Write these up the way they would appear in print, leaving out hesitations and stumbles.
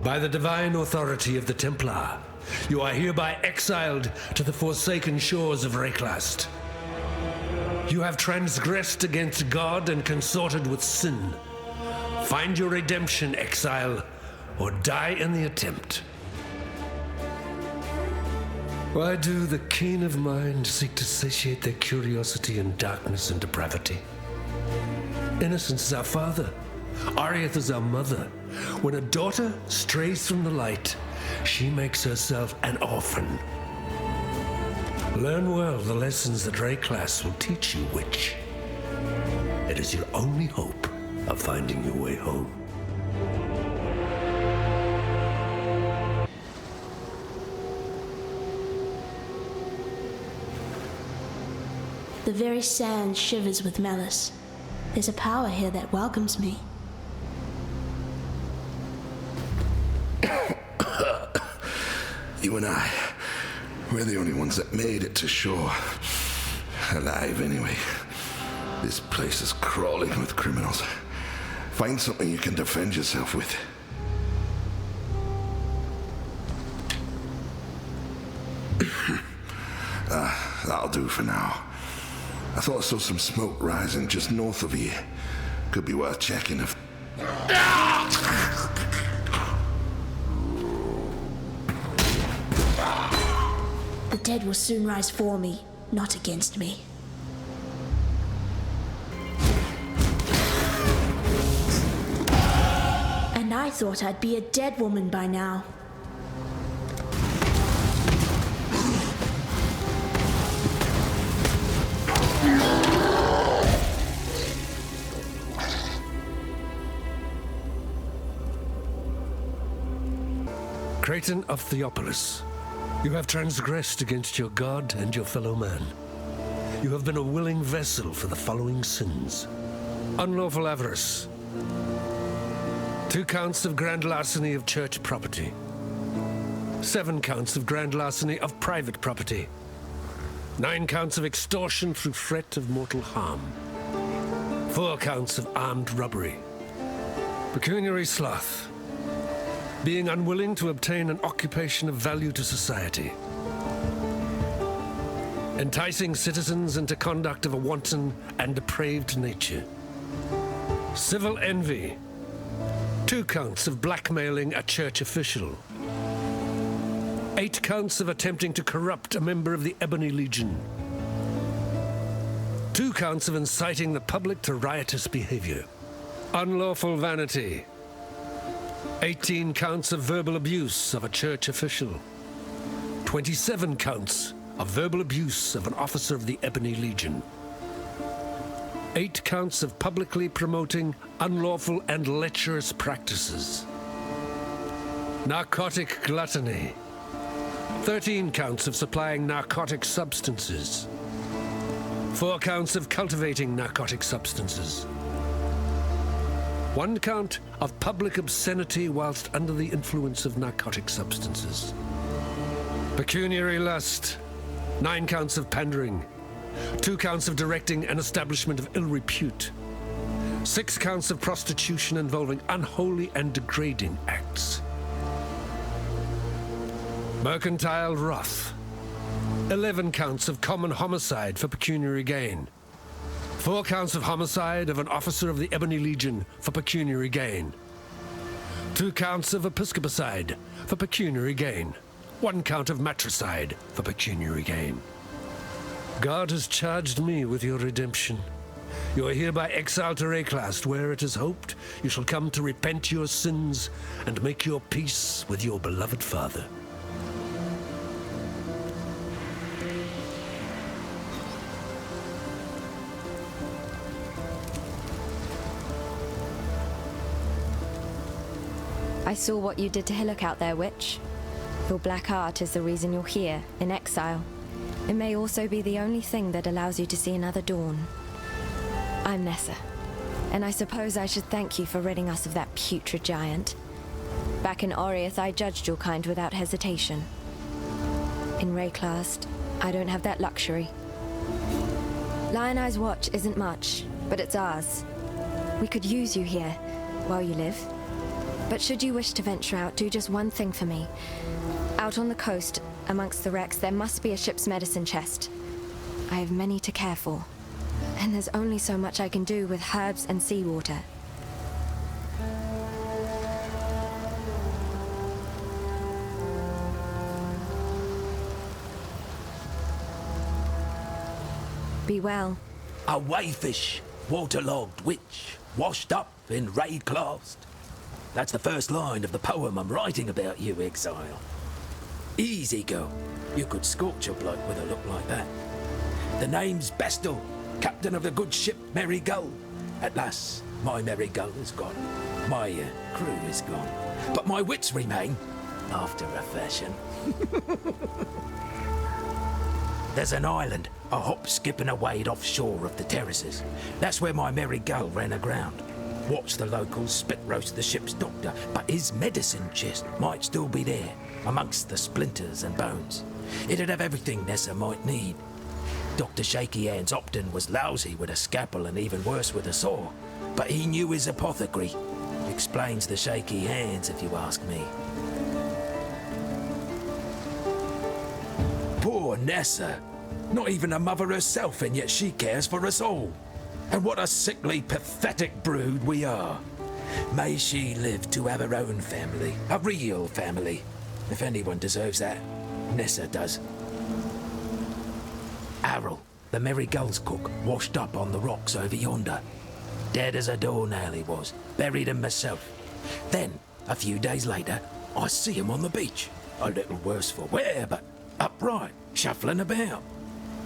By the divine authority of the Templar, you are hereby exiled to the forsaken shores of Rayclast. You have transgressed against God and consorted with sin. Find your redemption, Exile, or die in the attempt. Why do the keen of mind seek to satiate their curiosity in darkness and depravity? Innocence is our father. Arieth is our mother. When a daughter strays from the light, she makes herself an orphan. Learn well the lessons that Rayclast will teach you, witch. It is your only hope of finding your way home. The very sand shivers with malice. There's a power here that welcomes me. You and I, we're the only ones that made it to shore. Alive, anyway. This place is crawling with criminals. Find something you can defend yourself with. That'll do for now. I thought I saw some smoke rising just north of here. Could be worth checking if... The dead will soon rise for me, not against me. And I thought I'd be a dead woman by now. Creighton of Theopolis, you have transgressed against your God and your fellow man. You have been a willing vessel for the following sins. Unlawful avarice. 2 counts of grand larceny of church property. 7 counts of grand larceny of private property. 9 counts of extortion through threat of mortal harm. 4 counts of armed robbery. Pecuniary sloth. Being unwilling to obtain an occupation of value to society. Enticing citizens into conduct of a wanton and depraved nature. Civil envy. 2 counts of blackmailing a church official. 8 counts of attempting to corrupt a member of the Ebony Legion. 2 counts of inciting the public to riotous behavior. Unlawful vanity. 18 counts of verbal abuse of a church official. 27 counts of verbal abuse of an officer of the Ebony Legion. 8 counts of publicly promoting unlawful and lecherous practices. Narcotic gluttony. 13 counts of supplying narcotic substances. 4 counts of cultivating narcotic substances. 1 count of public obscenity whilst under the influence of narcotic substances. Pecuniary lust. 9 counts of pandering. 2 counts of directing an establishment of ill repute. 6 counts of prostitution involving unholy and degrading acts. Mercantile wrath. 11 counts of common homicide for pecuniary gain. 4 counts of homicide of an officer of the Ebony Legion for pecuniary gain. 2 counts of episcopicide for pecuniary gain. 1 count of matricide for pecuniary gain. God has charged me with your redemption. You are hereby exiled to Rayclast, where it is hoped you shall come to repent your sins and make your peace with your beloved father. I saw what you did to Hillock out there, witch. Your black art is the reason you're here, in exile. It may also be the only thing that allows you to see another dawn. I'm Nessa, and I suppose I should thank you for ridding us of that putrid giant. Back in Aorus, I judged your kind without hesitation. In Rayclast, I don't have that luxury. Lion Eye's watch isn't much, but it's ours. We could use you here, while you live. But should you wish to venture out, do just one thing for me. Out on the coast, amongst the wrecks, there must be a ship's medicine chest. I have many to care for, and there's only so much I can do with herbs and seawater. Be well. A wayfish, waterlogged witch, washed up in ray-classed. That's the first line of the poem I'm writing about you, Exile. Easy go. You could scorch a bloke with a look like that. The name's Bestel, captain of the good ship Merry Gull. At last, my Merry Gull is gone. My crew is gone. But my wits remain, after a fashion. There's an island, a hop, skip and a wade offshore of the terraces. That's where my Merry Gull ran aground. Watched the locals spit roast the ship's doctor, but his medicine chest might still be there, amongst the splinters and bones. It'd have everything Nessa might need. Dr. Shaky Hands Opton was lousy with a scalpel and even worse with a saw, but he knew his apothecary. Explains the shaky hands, if you ask me. Poor Nessa. Not even a mother herself, and yet she cares for us all. And what a sickly, pathetic brood we are. May she live to have her own family, a real family. If anyone deserves that, Nessa does. Errol, the Merry Gull's cook, washed up on the rocks over yonder. Dead as a doornail he was, buried him myself. Then, a few days later, I see him on the beach. A little worse for wear, but upright, shuffling about.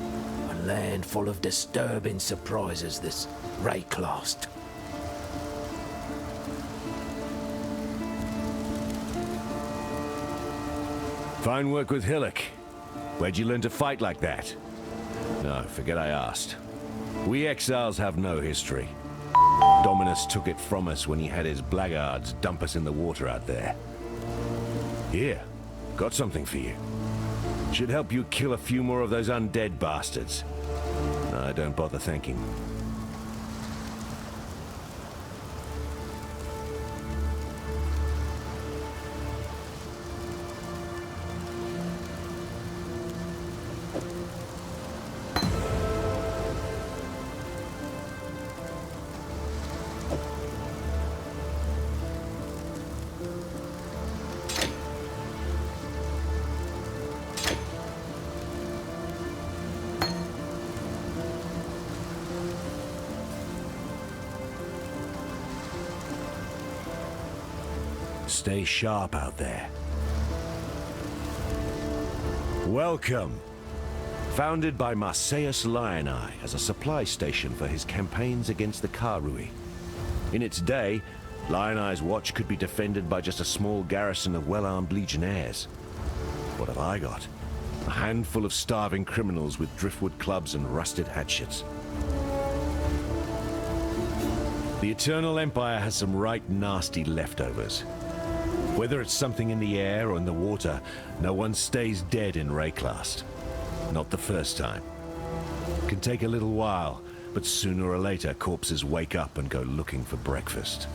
A land full of disturbing surprises, this ray-classed. Fine work with Hillock. Where'd you learn to fight like that? No, forget I asked. We exiles have no history. Dominus took it from us when he had his blackguards dump us in the water out there. Here, got something for you. Should help you kill a few more of those undead bastards. No, don't bother thanking. Stay sharp out there. Welcome. Founded by Marseus Lioneye as a supply station for his campaigns against the Karui. In its day, Lioneye's watch could be defended by just a small garrison of well-armed legionnaires. What have I got? A handful of starving criminals with driftwood clubs and rusted hatchets. The Eternal Empire has some right nasty leftovers. Whether it's something in the air or in the water, no one stays dead in Rayclast. Not the first time. Can take a little while, but sooner or later corpses wake up and go looking for breakfast.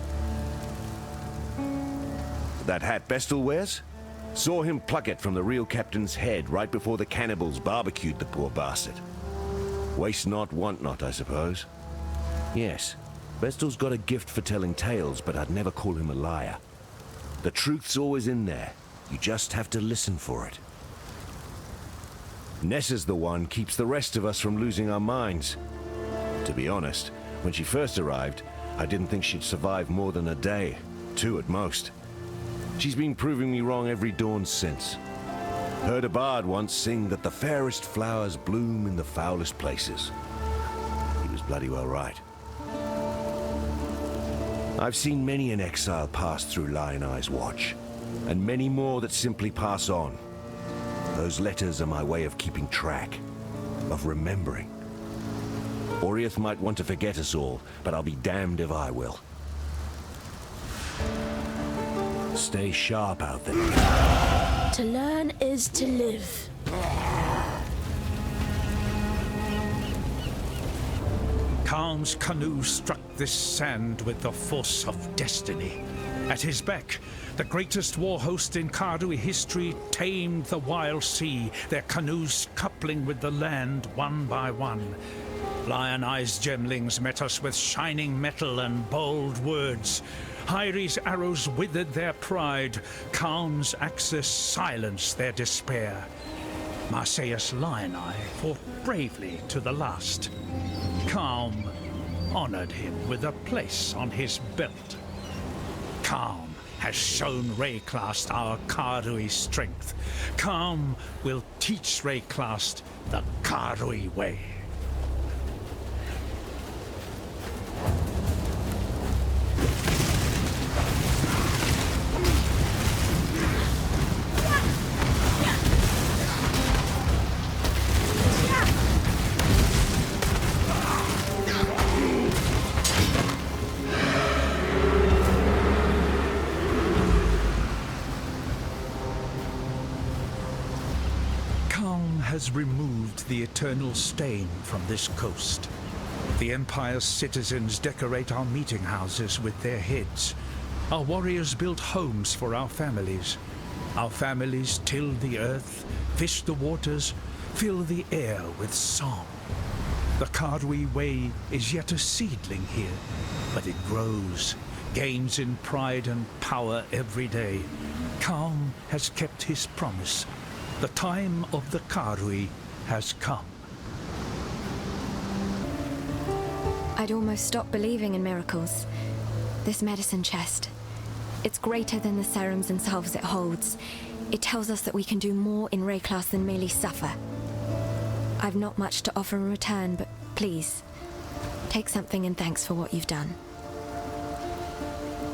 That hat Bestel wears? Saw him pluck it from the real captain's head right before the cannibals barbecued the poor bastard. Waste not, want not, I suppose. Yes, Bestel's got a gift for telling tales, but I'd never call him a liar. The truth's always in there. You just have to listen for it. Nessa's the one keeps the rest of us from losing our minds. To be honest, when she first arrived, I didn't think she'd survive more than a day, 2 at most. She's been proving me wrong every dawn since. Heard a bard once sing that the fairest flowers bloom in the foulest places. He was bloody well right. I've seen many an exile pass through Lioneye's watch, and many more that simply pass on. Those letters are my way of keeping track, of remembering. Oriath might want to forget us all, but I'll be damned if I will. Stay sharp out there. To learn is to live. Khan's canoe struck this sand with the force of destiny. At his beck, the greatest war host in Kardui history tamed the wild sea, their canoes coupling with the land one by one. Lion-eyed gemlings met us with shining metal and bold words. Hyri's arrows withered their pride, Khan's axes silenced their despair. Marseilles Lion-Eye fought bravely to the last. Khan honored him with a place on his belt. Khan has shown Rayclast our Kardui strength. Khan will teach Rayclast the Kardui way. Has removed the eternal stain from this coast. The Empire's citizens decorate our meeting houses with their heads. Our warriors build homes for our families. Our families till the earth, fish the waters, fill the air with song. The Kardui way is yet a seedling here, but it grows, gains in pride and power every day. Khan has kept his promise. The time of the Kardui has come. I'd almost stopped believing in miracles. This medicine chest, it's greater than the serums and salves it holds. It tells us that we can do more in Rayclast than merely suffer. I've not much to offer in return, but please, take something in thanks for what you've done.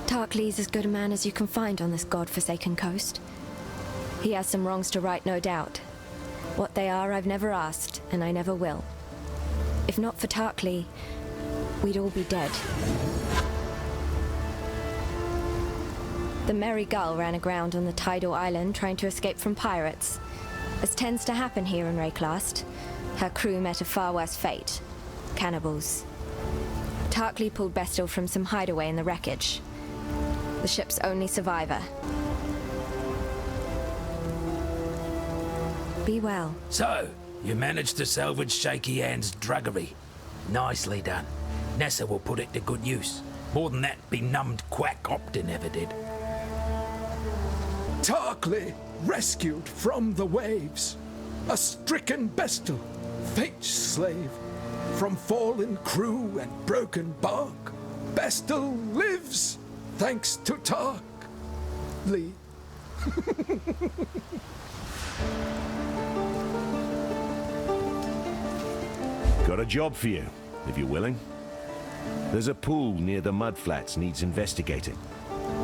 Tarklee's as good a man as you can find on this god-forsaken coast. He has some wrongs to right, no doubt. What they are, I've never asked, and I never will. If not for Tarklee, we'd all be dead. The Merry Gull ran aground on the tidal island trying to escape from pirates. As tends to happen here in Rayclast, her crew met a far worse fate. Cannibals. Tarklee pulled Bestil from some hideaway in the wreckage. The ship's only survivor. Be well. So, you managed to salvage Shaky Hand's druggery. Nicely done. Nessa will put it to good use. More than that benumbed quack Optin ever did. Tarklee rescued from the waves. A stricken Bestil, fate's slave. From fallen crew and broken bark, Bestil lives, thanks to Tarklee. Got a job for you, if you're willing. There's a pool near the mudflats needs investigating.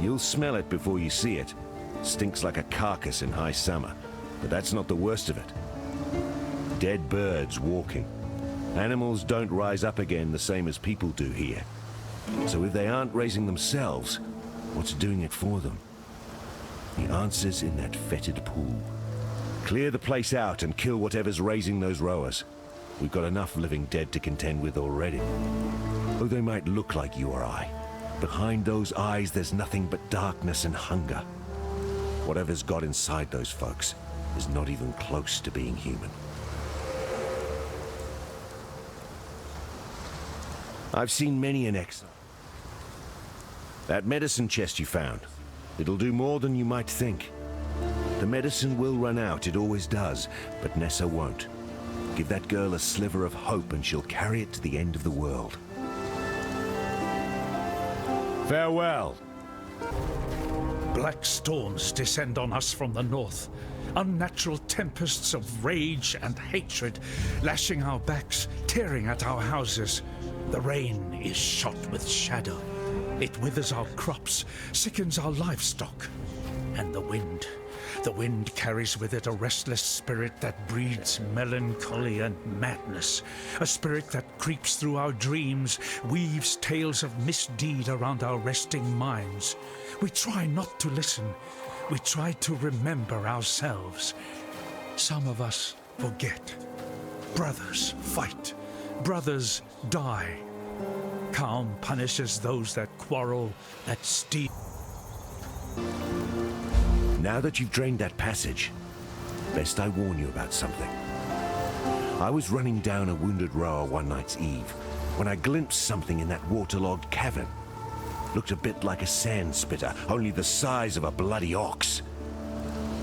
You'll smell it before you see it. Stinks like a carcass in high summer, but that's not the worst of it. Dead birds walking. Animals don't rise up again the same as people do here. So if they aren't raising themselves, what's doing it for them? The answer's in that fetid pool. Clear the place out and kill whatever's raising those rowers. We've got enough living dead to contend with already. Though they might look like you or I, behind those eyes there's nothing but darkness and hunger. Whatever's got inside those folks is not even close to being human. I've seen many an exile. That medicine chest you found, it'll do more than you might think. The medicine will run out, it always does, but Nessa won't. Give that girl a sliver of hope and she'll carry it to the end of the world. Farewell. Black storms descend on us from the north. Unnatural tempests of rage and hatred, lashing our backs, tearing at our houses. The rain is shot with shadow. It withers our crops, sickens our livestock. And the wind carries with it a restless spirit that breeds melancholy and madness. A spirit that creeps through our dreams, weaves tales of misdeed around our resting minds. We try not to listen. We try to remember ourselves. Some of us forget. Brothers fight. Brothers die. Calm punishes those that quarrel, that steal. Now that you've drained that passage, best I warn you about something. I was running down a wounded rower one night's eve when I glimpsed something in that waterlogged cavern. Looked a bit like a sand spitter, only the size of a bloody ox.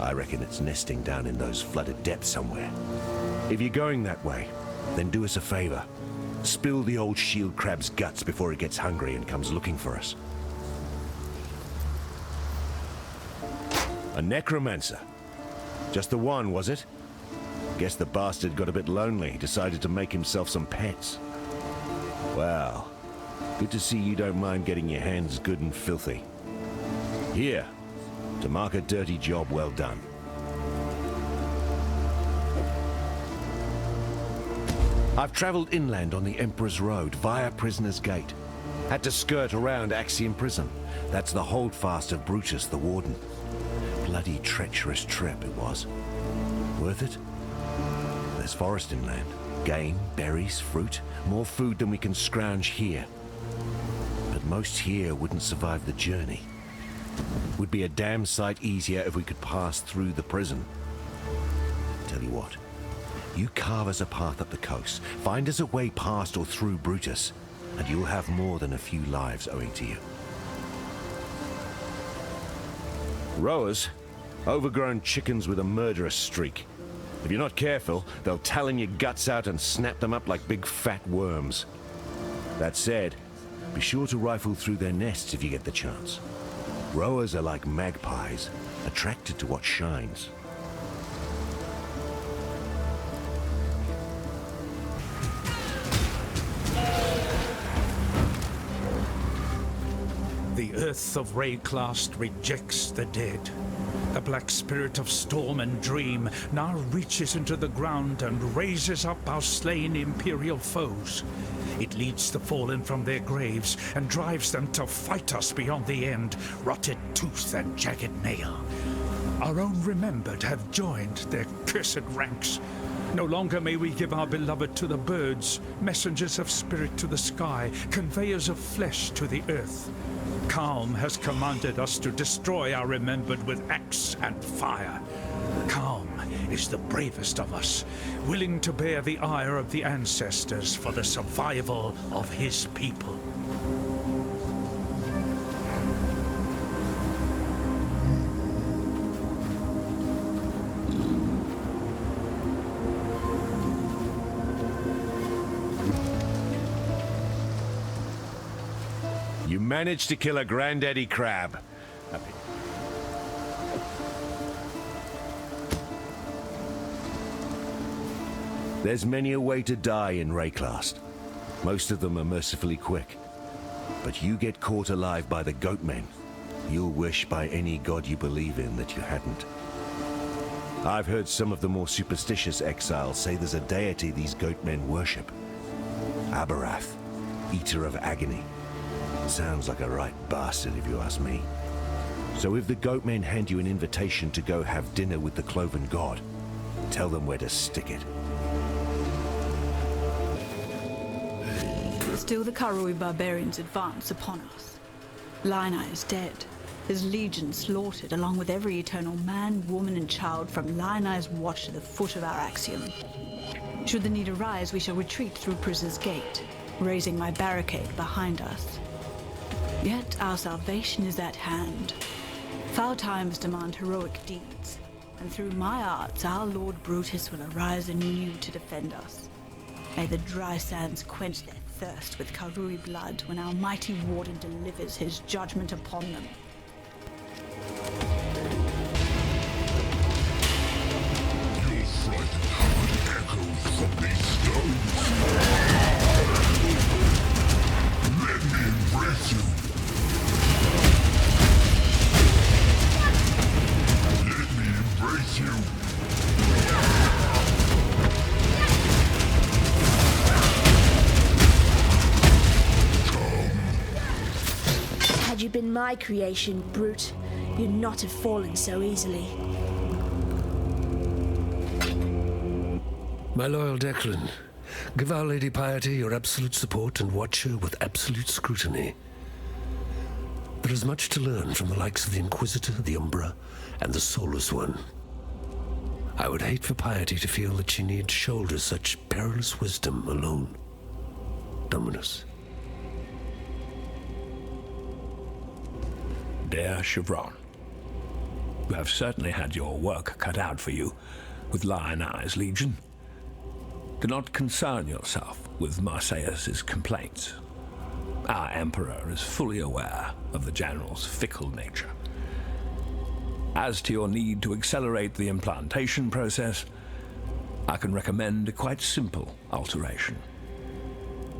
I reckon it's nesting down in those flooded depths somewhere. If you're going that way, then do us a favor. Spill the old shield crab's guts before it gets hungry and comes looking for us. A necromancer? Just the one, was it? Guess the bastard got a bit lonely, decided to make himself some pets. Well, good to see you don't mind getting your hands good and filthy. Here, to mark a dirty job well done. I've traveled inland on the Emperor's Road via Prisoner's Gate. Had to skirt around Axiom Prison. That's the holdfast of Brutus the Warden. Bloody treacherous trip it was. Worth it? There's forest inland. Game, berries, fruit. More food than we can scrounge here. But most here wouldn't survive the journey. Would be a damn sight easier if we could pass through the prison. Tell you what. You carve us a path up the coast. Find us a way past or through Brutus. And you'll have more than a few lives owing to you. Rowers? Overgrown chickens with a murderous streak. If you're not careful, they'll talon your guts out and snap them up like big fat worms. That said, be sure to rifle through their nests if you get the chance. Rowers are like magpies, attracted to what shines. The earth of Rayclast rejects the dead. The black spirit of storm and dream now reaches into the ground and raises up our slain imperial foes. It leads the fallen from their graves and drives them to fight us beyond the end, rotted tooth and jagged nail. Our own remembered have joined their cursed ranks. No longer may we give our beloved to the birds, messengers of spirit to the sky, conveyors of flesh to the earth. Calm has commanded us to destroy our remembered with axe and fire. Calm is the bravest of us, willing to bear the ire of the ancestors for the survival of his people. You managed to kill a granddaddy crab. There's many a way to die in Rayclast. Most of them are mercifully quick. But you get caught alive by the Goatmen, you'll wish by any god you believe in that you hadn't. I've heard some of the more superstitious exiles say there's a deity these Goatmen worship. Abarath, Eater of Agony. Sounds like a right bastard if you ask me. So if the Goatmen hand you an invitation to go have dinner with the Cloven God, tell them where to stick it. Still the Karui barbarians advance upon us. Lina is dead, his legion slaughtered along with every eternal man, woman and child from Lina's watch to the foot of our axiom. Should the need arise, we shall retreat through Prisoner's Gate, raising my barricade behind us. Yet our salvation is at hand. Foul times demand heroic deeds, and through my arts our Lord Brutus will arise anew to defend us. May the dry sands quench their thirst with Karui blood when our mighty warden delivers his judgment upon them. Your fright echoes from these stones. Let me embrace you. Let me embrace you. Had you been my creation, brute, you'd not have fallen so easily. My loyal Declan, give Our Lady Piety your absolute support and watch her with absolute scrutiny. There is much to learn from the likes of the Inquisitor, the Umbra, and the Soulless One. I would hate for Piety to feel that she need shoulder such perilous wisdom alone. Dominus. Dear Chevron, you have certainly had your work cut out for you with Lion Eye's Legion. Do not concern yourself with Marseilles' complaints. Our Emperor is fully aware of the General's fickle nature. As to your need to accelerate the implantation process, I can recommend a quite simple alteration.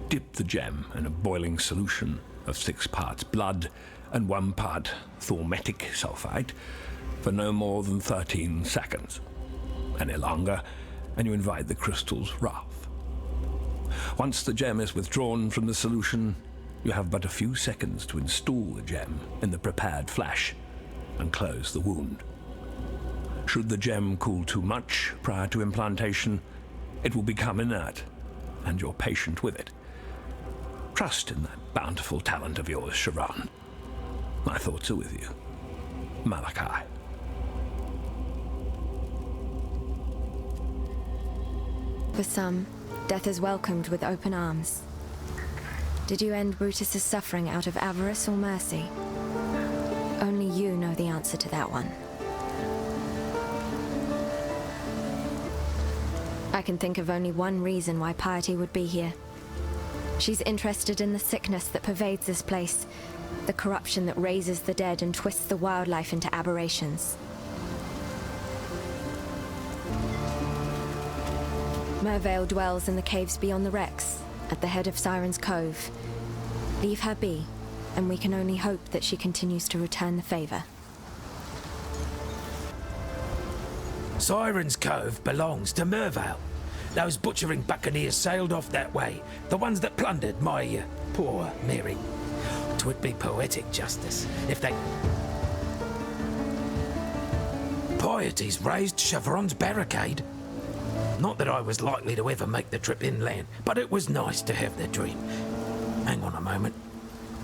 Dip the gem in a boiling solution of 6 parts blood and 1 part thaumatic sulfite for no more than 13 seconds. Any longer, and you invite the crystal's wrath. Once the gem is withdrawn from the solution, you have but a few seconds to install the gem in the prepared flesh and close the wound. Should the gem cool too much prior to implantation, it will become inert, and your patient with it. Trust in that bountiful talent of yours, Chevron. My thoughts are with you. Malachi. For some, death is welcomed with open arms. Did you end Brutus's suffering out of avarice or mercy? Only you know the answer to that one. I can think of only one reason why Piety would be here. She's interested in the sickness that pervades this place, the corruption that raises the dead and twists the wildlife into aberrations. Mervale dwells in the caves beyond the wrecks, at the head of Siren's Cove. Leave her be, and we can only hope that she continues to return the favor. Siren's Cove belongs to Mervale. Those butchering buccaneers sailed off that way, the ones that plundered my poor Mary. 'Twould be poetic justice if they... Piety's raised Chevron's barricade. Not that I was likely to ever make the trip inland, but it was nice to have the dream. Hang on a moment.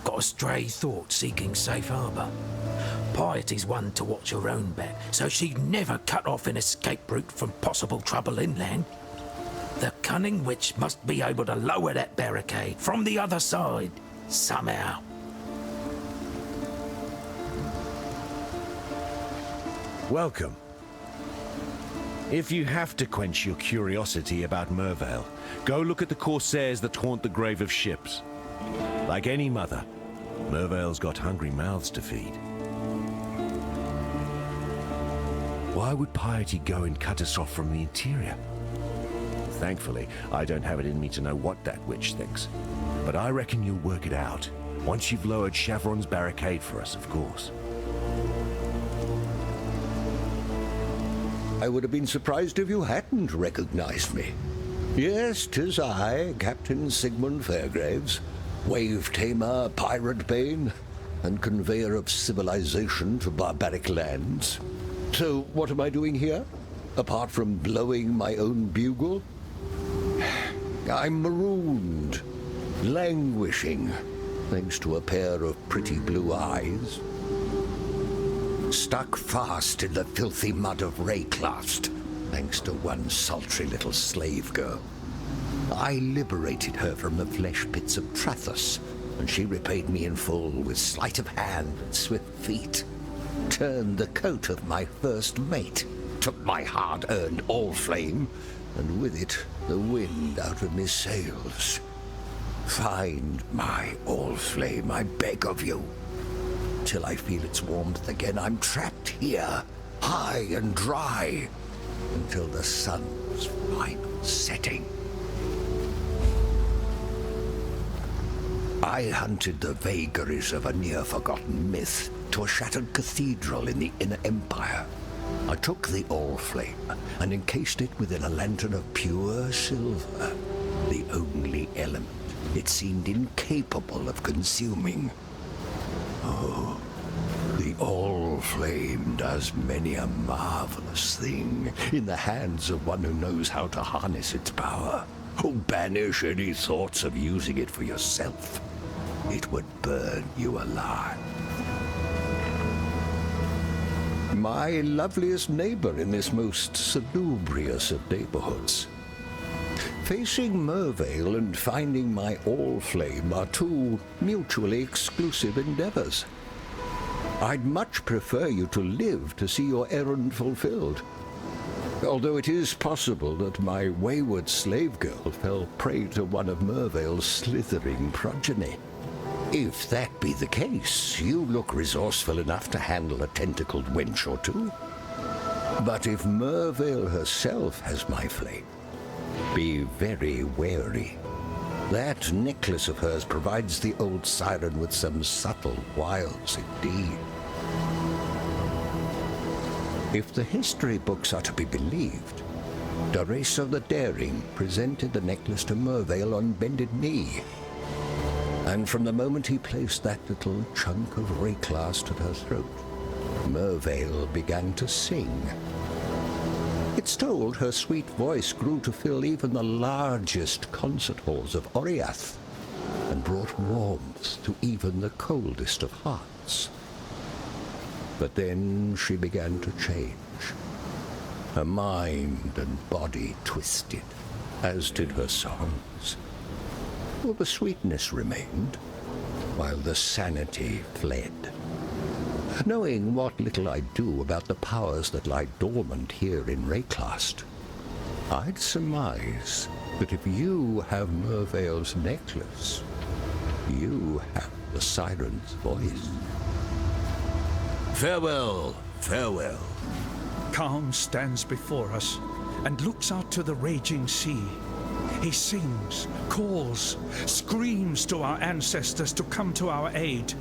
Got a stray thought seeking safe harbour. Piety's one to watch her own back, so she'd never cut off an escape route from possible trouble inland. The cunning witch must be able to lower that barricade from the other side, somehow. Welcome. If you have to quench your curiosity about Mervale, go look at the corsairs that haunt the grave of ships. Like any mother, Mervale's got hungry mouths to feed. Why would Piety go and cut us off from the interior? Thankfully, I don't have it in me to know what that witch thinks. But I reckon you'll work it out, once you've lowered Chevron's barricade for us, of course. I would have been surprised if you hadn't recognized me. Yes, 'tis I, Captain Sigmund Fairgraves, wave-tamer, pirate bane, and conveyor of civilization to barbaric lands. So, what am I doing here? Apart from blowing my own bugle? I'm marooned, languishing, thanks to a pair of pretty blue eyes. Stuck fast in the filthy mud of Rayclast, thanks to one sultry little slave girl. I liberated her from the flesh pits of Trathus, and she repaid me in full with sleight of hand and swift feet. Turned the coat of my first mate, took my hard-earned all-flame, and with it the wind out of me sails. Find my all-flame, I beg of you. Till I feel its warmth again, I'm trapped here, high and dry, until the sun's final setting. I hunted the vagaries of a near-forgotten myth to a shattered cathedral in the Inner Empire. I took the all-flame and encased it within a lantern of pure silver, the only element it seemed incapable of consuming. Oh, the all-flame does many a marvelous thing in the hands of one who knows how to harness its power. Oh, banish any thoughts of using it for yourself. It would burn you alive. my loveliest neighbor in this most salubrious of neighborhoods. Facing Mervale and finding my Allflame are two mutually exclusive endeavors. I'd much prefer you to live to see your errand fulfilled. Although it is possible that my wayward slave girl fell prey to one of Mervale's slithering progeny. If that be the case, you look resourceful enough to handle a tentacled wench or two. But if Mervale herself has my flame, be very wary. That necklace of hers provides the old siren with some subtle wiles indeed. If the history books are to be believed, Doreso the Daring presented the necklace to Mervale on bended knee. And from the moment he placed that little chunk of Rayclast at her throat, Mervale began to sing. It's told her sweet voice grew to fill even the largest concert halls of Oriath, and brought warmth to even the coldest of hearts. But then she began to change. Her mind and body twisted, as did her songs. Well, the sweetness remained, while the sanity fled. Knowing what little I do about the powers that lie dormant here in Rayclast, I'd surmise that if you have Mervale's necklace, you have the siren's voice. Farewell, farewell. Calm stands before us and looks out to the raging sea. He sings, calls, screams to our ancestors to come to our aid.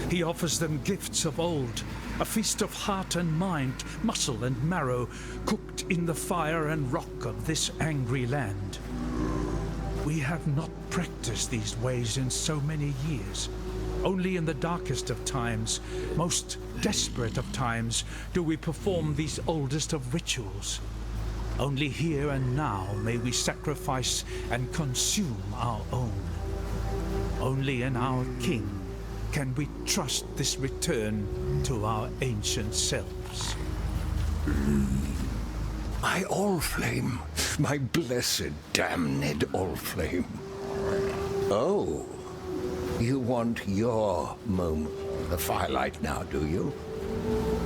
He offers them gifts of old, a feast of heart and mind, muscle and marrow, cooked in the fire and rock of this angry land. We have not practiced these ways in so many years. Only in the darkest of times, most desperate of times, do we perform these oldest of rituals. Only here and now may we sacrifice and consume our own. Only in our King can we trust this return to our ancient selves. My Allflame, my blessed damned Allflame. Oh, you want your moment in the firelight now, do you?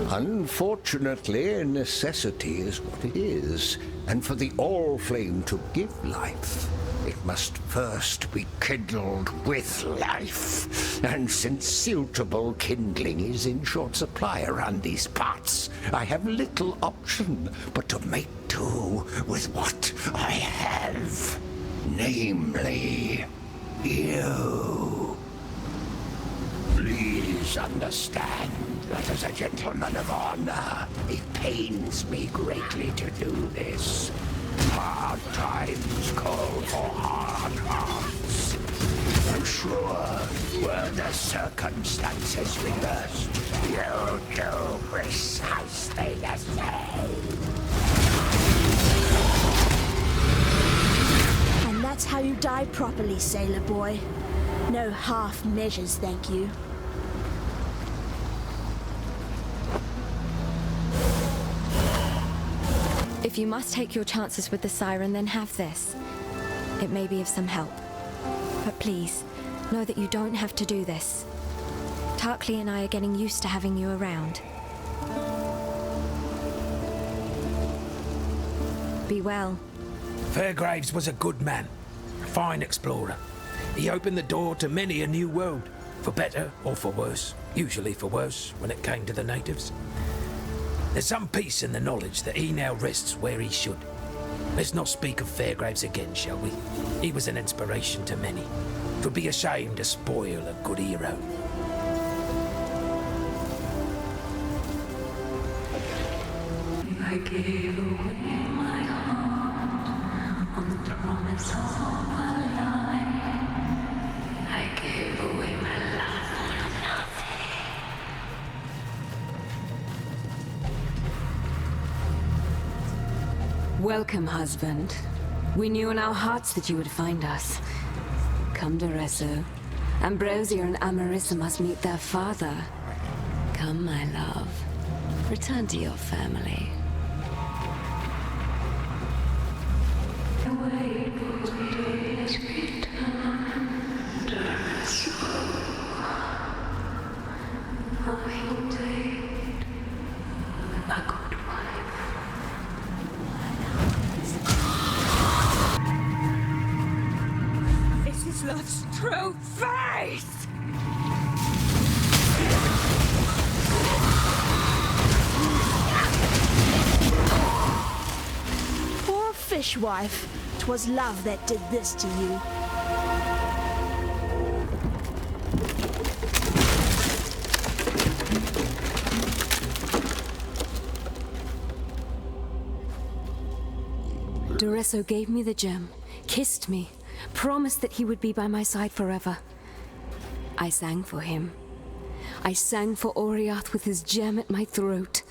Unfortunately, necessity is what it is, and for the Allflame to give life, it must first be kindled with life. And since suitable kindling is in short supply around these parts, I have little option but to make do with what I have. Namely, you. Please understand that as a gentleman of honor, it pains me greatly to do this. Hard times call for hard hearts. I'm sure, were the circumstances reversed, you'll do precisely the same. And that's how you die properly, sailor boy. No half measures, thank you. If you must take your chances with the siren, then have this. It may be of some help. But please, know that you don't have to do this. Tarkley and I are getting used to having you around. Be well. Fairgraves was a good man, a fine explorer. He opened the door to many a new world, for better or for worse, usually for worse when it came to the natives. There's some peace in the knowledge that he now rests where he should. Let's not speak of Fairgraves again, shall we? He was an inspiration to many. 'Twould be a shame to spoil a good hero. I gave away my heart on the promise of a lie. I gave away my love for nothing. Welcome, husband. We knew in our hearts that you would find us. Come, Doreso. Ambrosia and Amarissa must meet their father. Come, my love. Return to your family. This is love's true face! Poor fishwife. 'Twas love that did this to you. Duresso gave me the gem, kissed me, promised that he would be by my side forever. I sang for him. I sang for Oriath with his gem at my throat.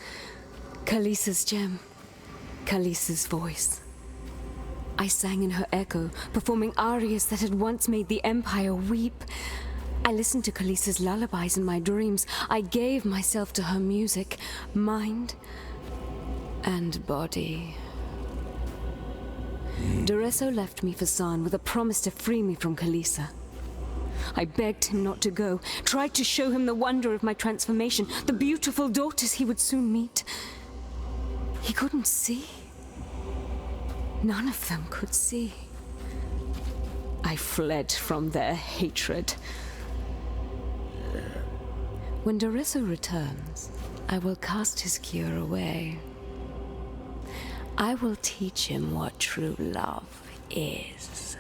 Khaleesi's gem. Khaleesi's voice. I sang in her echo, performing arias that had once made the Empire weep. I listened to Khaleesi's lullabies in my dreams. I gave myself to her music, mind and body. Duresso left me for San with a promise to free me from Khaleesi. I begged him not to go, tried to show him the wonder of my transformation, the beautiful daughters he would soon meet. He couldn't see. None of them could see. I fled from their hatred. When Duresso returns, I will cast his cure away. I will teach him what true love is.